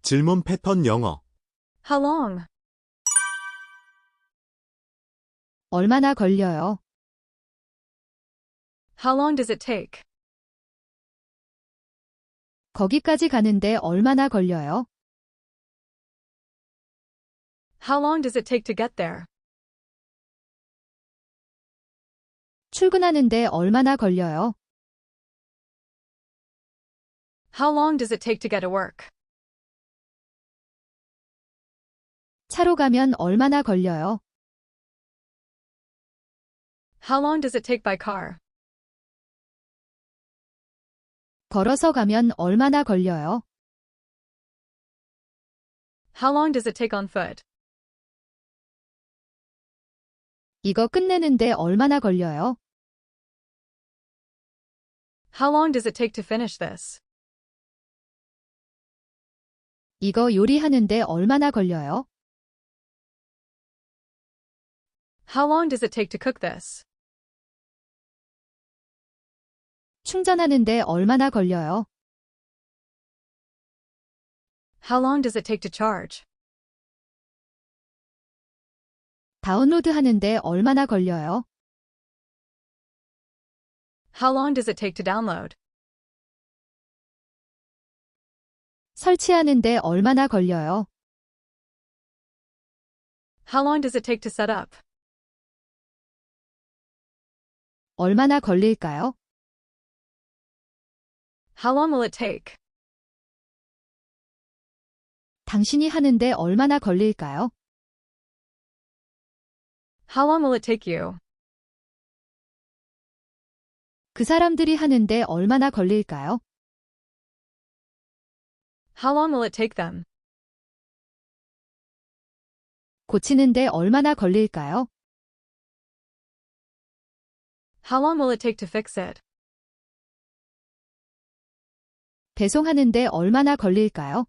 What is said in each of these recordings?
질문 패턴 영어. How long? 얼마나 걸려요? How long does it take? 거기까지 가는데 얼마나 걸려요? How long does it take to get there? 출근하는데 얼마나 걸려요? How long does it take to get to work? 차로 가면 얼마나 걸려요? How long does it take by car? 걸어서 가면 얼마나 걸려요? How long does it take on foot? 이거 끝내는데 얼마나 걸려요? How long does it take to finish this? 이거 요리하는데 얼마나 걸려요? How long does it take to cook this? 충전하는데 얼마나 걸려요? How long does it take to charge? 다운로드하는데 얼마나 걸려요? How long does it take to download? 설치하는데 얼마나 걸려요? How long does it take to set up? 얼마나 걸릴까요? How long will it take? 당신이 하는데 얼마나 걸릴까요? How long will it take you? 그 사람들이 하는데 얼마나 걸릴까요? How long will it take them? 고치는데 얼마나 걸릴까요? How long will it take to fix it? 배송하는데 얼마나 걸릴까요?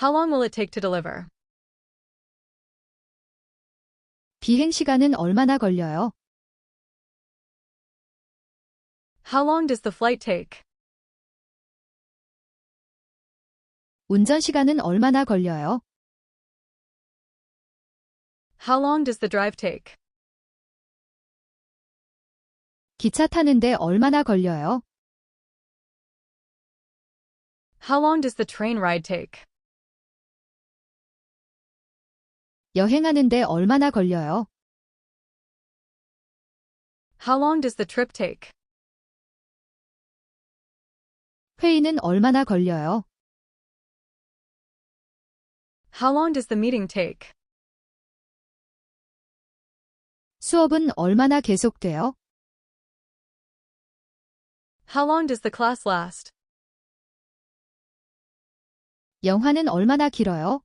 How long will it take to deliver? 비행 시간은 얼마나 걸려요? How long does the flight take? 운전 시간은 얼마나 걸려요? How long does the drive take? 기차 타는데 얼마나 걸려요? How long does the train ride take? 여행하는데 얼마나 걸려요? How long does the trip take? 회의는 얼마나 걸려요? How long does the meeting take? 수업은 얼마나 계속돼요? How long does the class last? 영화는 얼마나 길어요?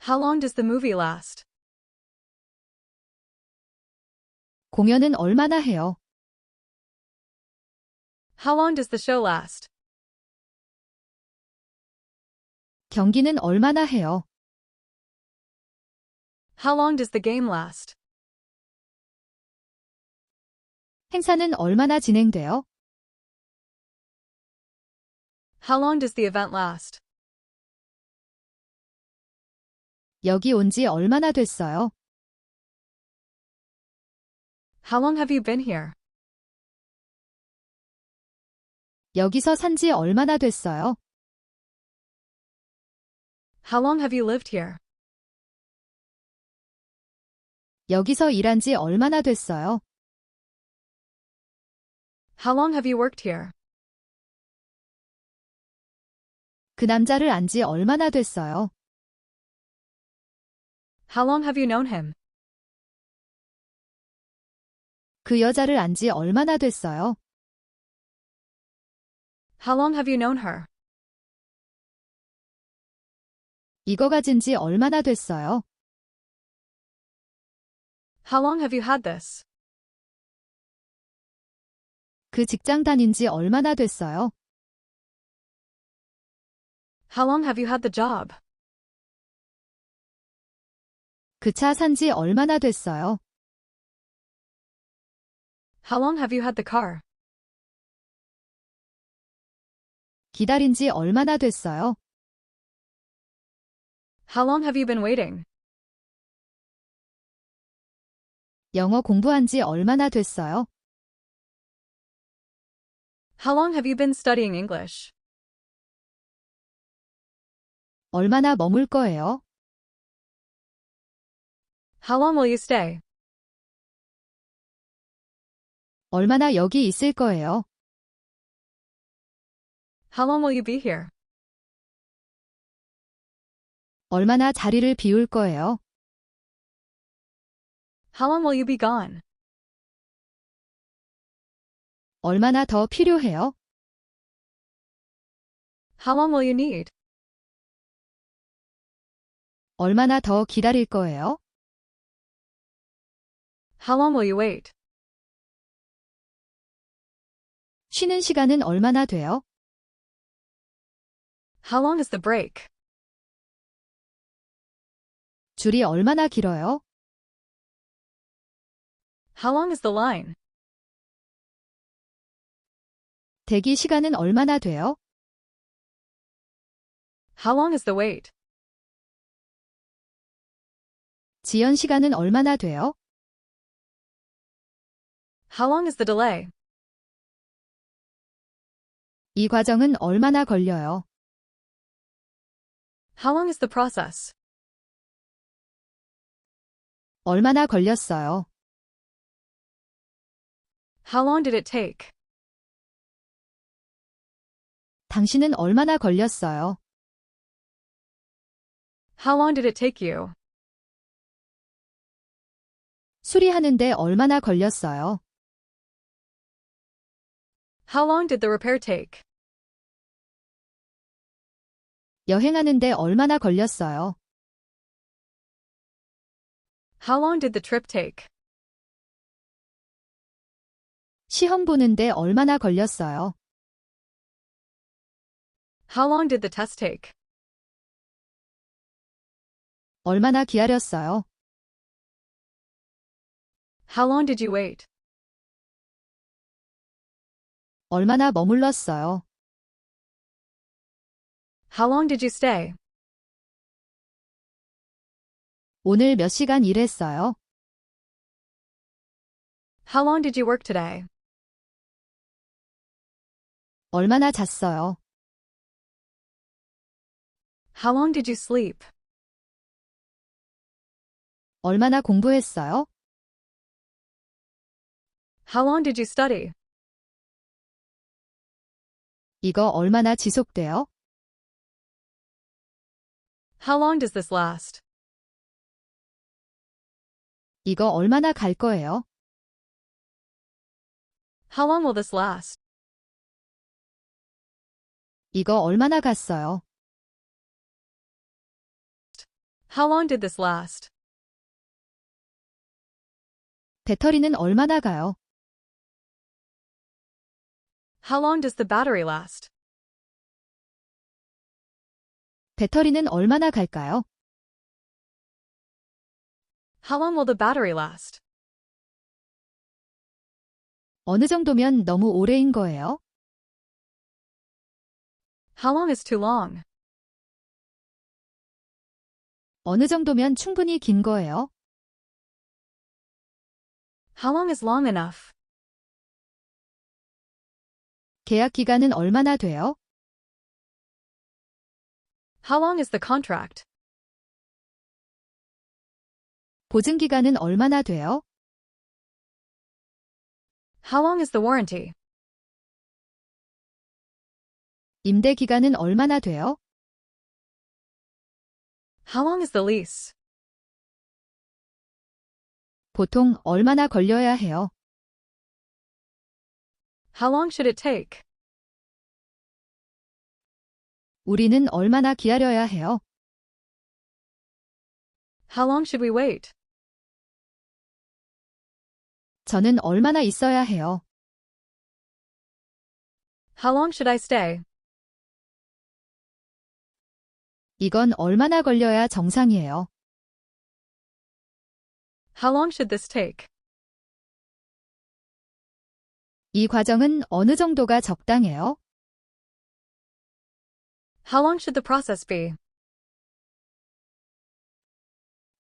How long does the movie last? 공연은 얼마나 해요? How long does the show last? 경기는 얼마나 해요? How long does the game last? 행사는 얼마나 진행돼요? How long does the event last? 여기 온 지 얼마나 됐어요? How long have you been here? 여기서 산지 얼마나 됐어요? How long have you lived here? 여기서 일한 지 얼마나 됐어요? How long have you worked here? 그 남자를 안 지 얼마나 됐어요? How long have you known him? 그 여자를 안 지 얼마나 됐어요? How long have you known her? 이거 가진 지 얼마나 됐어요? How long have you had this? 그 직장 다닌 지 얼마나 됐어요? How long have you had the job? 그 차 산 지 얼마나 됐어요? How long have you had the car? 기다린 지 얼마나 됐어요? How long have you been waiting? 영어 공부한 지 얼마나 됐어요? How long have you been studying English? 얼마나 머물 거예요? How long will you stay? 얼마나 여기 있을 거예요? How long will you be here? 얼마나 자리를 비울 거예요? How long will you be gone? 얼마나 더 필요해요? How long will you need? 얼마나 더 기다릴 거예요? How long will you wait? 쉬는 시간은 얼마나 돼요? How long is the break? 줄이 얼마나 길어요? How long is the line? 대기 시간은 얼마나 돼요? How long is the wait? 지연 시간은 얼마나 돼요? How long is the delay? 이 과정은 얼마나 걸려요? How long is the process? 얼마나 걸렸어요? How long did it take? 당신은 얼마나 걸렸어요? How long did it take you? 수리하는데 얼마나 걸렸어요? How long did the repair take? 여행하는데 얼마나 걸렸어요? How long did the trip take? 시험 보는데 얼마나 걸렸어요? How long did the test take? 얼마나 기다렸어요? How long did you wait? 얼마나 머물렀어요? How long did you stay? 오늘 몇 시간 일했어요? How long did you work today? 얼마나 잤어요? How long did you sleep? 얼마나 공부했어요? How long did you study? 이거 얼마나 지속돼요? How long does this last? 이거 얼마나 갈 거예요? How long will this last? 이거 얼마나 갔어요? How long did this last? 배터리는 얼마나 가요? How long does the battery last? 배터리는 얼마나 갈까요? How long will the battery last? 어느 정도면 너무 오래인 거예요? How long is too long? 어느 정도면 충분히 긴 거예요? How long is long enough? 계약 기간은 얼마나 돼요? How long is the contract? 보증 기간은 얼마나 돼요? How long is the warranty? 임대 기간은 얼마나 돼요? How long is the lease? 보통 얼마나 걸려야 해요? How long should it take? 우리는 얼마나 기다려야 해요? How long should we wait? 저는 얼마나 있어야 해요? How long should I stay? 이건 얼마나 걸려야 정상이에요? How long should this take? 이 과정은 어느 정도가 적당해요? How long should the process be?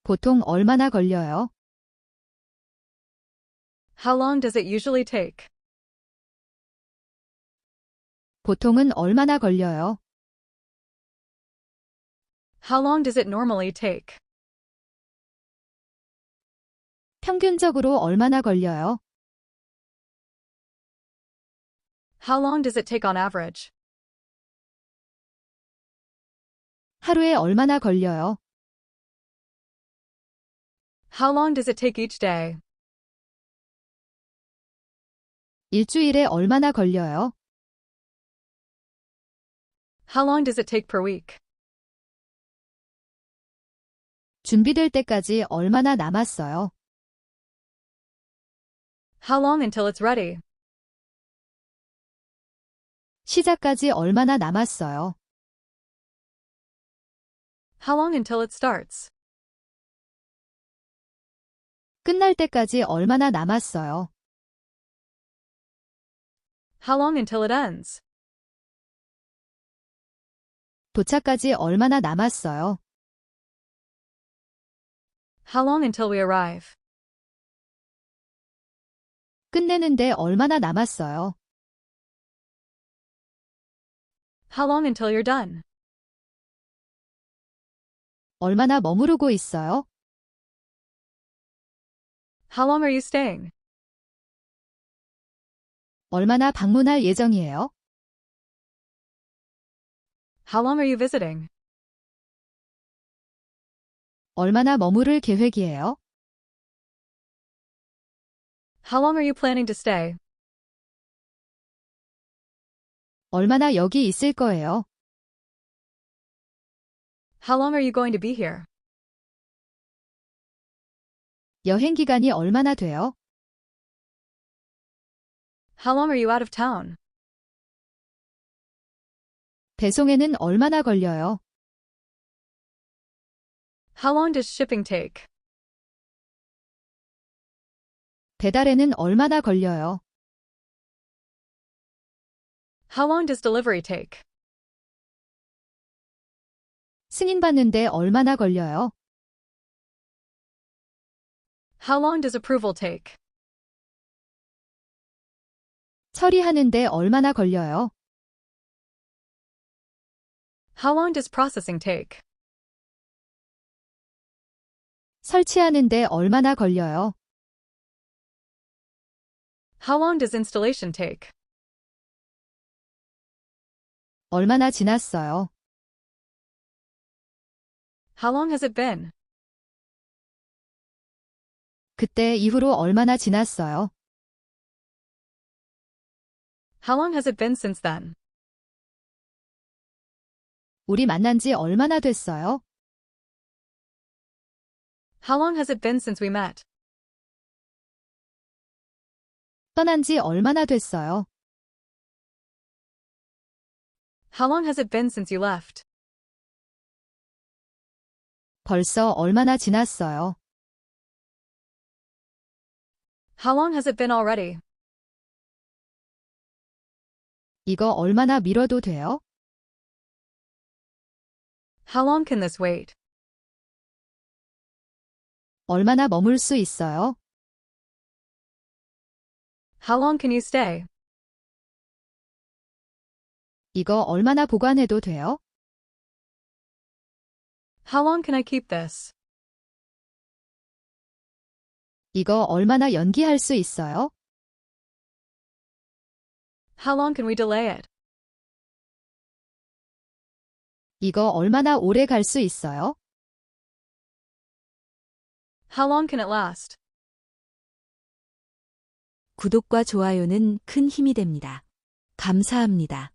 보통 얼마나 걸려요? How long does it usually take? 보통은 얼마나 걸려요? How long does it normally take? 평균적으로 얼마나 걸려요? How long does it take on average? 하루에 얼마나 걸려요? How long does it take each day? 일주일에 얼마나 걸려요? How long does it take per week? 준비될 때까지 얼마나 남았어요? How long until it's ready? 시작까지 얼마나 남았어요? How long until it starts? 끝날 때까지 얼마나 남았어요? How long until it ends? 도착까지 얼마나 남았어요? How long until we arrive? 끝내는데 얼마나 남았어요? How long until you're done? 얼마나 머무르고 있어요? How long are you staying? 얼마나 방문할 예정이에요? How long are you visiting? 얼마나 머무를 계획이에요? How long are you planning to stay? 얼마나 여기 있을 거예요? How long are you going to be here? 여행 기간이 얼마나 돼요? How long are you out of town? 배송에는 얼마나 걸려요? How long does shipping take? 배달에는 얼마나 걸려요? How long does delivery take? 승인받는데 얼마나 걸려요? How long does approval take? 처리하는데 얼마나 걸려요? How long does processing take? 설치하는데 얼마나 걸려요? How long does installation take? 얼마나 지났어요? How long has it been? 그때 이후로 얼마나 지났어요? How long has it been since then? 우리 만난 지 얼마나 됐어요? How long has it been since we met? 떠난 지 얼마나 됐어요? How long has it been since you left? 벌써 얼마나 지났어요? How long has it been already? 이거 얼마나 미뤄도 돼요? How long can this wait? 얼마나 머물 수 있어요? How long can you stay? 이거 얼마나 보관해도 돼요? How long can I keep this? 이거 얼마나 연기할 수 있어요? How long can we delay it? 이거 얼마나 오래 갈 수 있어요? How long can it last? 구독과 좋아요는 큰 힘이 됩니다. 감사합니다.